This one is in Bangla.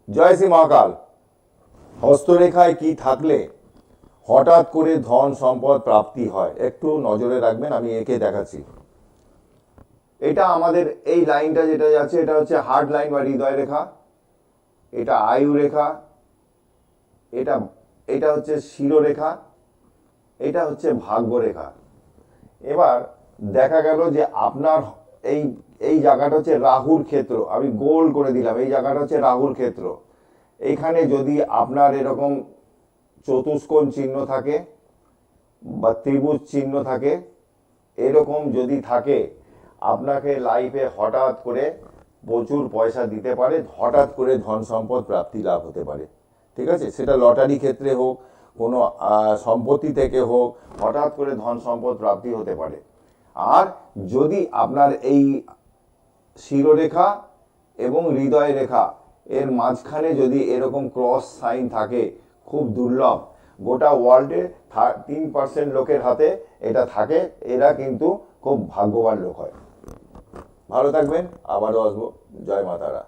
জয় শ্রী মহাকাল। হস্তরেখায় কি থাকলে হঠাৎ করে ধন সম্পদ প্রাপ্তি হয়, একটু নজরে রাখবেন। আমি একে দেখাচ্ছি। এটা আমাদের এই লাইনটা যেটা যাচ্ছে এটা হচ্ছে হার্ট লাইন বা হৃদয় রেখা, এটা আয়ু রেখা, এটা এটা হচ্ছে শিরোরেখা, এটা হচ্ছে ভাগ্য রেখা। এবার দেখা গেল যে আপনার এই এই জায়গাটা হচ্ছে রাহুর ক্ষেত্র, আমি গোল করে দিলাম, এই জায়গাটা হচ্ছে রাহুর ক্ষেত্র। এইখানে যদি আপনার এরকম চতুষ্কোণ চিহ্ন থাকে বা ত্রিভুজ চিহ্ন থাকে, এরকম যদি থাকে, আপনাকে লাইফে হঠাৎ করে প্রচুর পয়সা দিতে পারে, হঠাৎ করে ধন সম্পদ প্রাপ্তি লাভ হতে পারে। ঠিক আছে, সেটা লটারি ক্ষেত্রে হোক, কোনো সম্পত্তি থেকে হোক, হঠাৎ করে ধন সম্পদ প্রাপ্তি হতে পারে। আর যদি আপনার এই শিরোরেখা এবং হৃদয় রেখা এর মাঝখানে যদি এরকম ক্রস সাইন থাকে, খুব দুর্লভ, গোটা ওয়ার্ল্ডে 3% লোকের হাতে এটা থাকে, এরা কিন্তু খুব ভাগ্যবান লোক হয়। ভালো থাকবেন, আবারও আসবো। জয় মা তারা।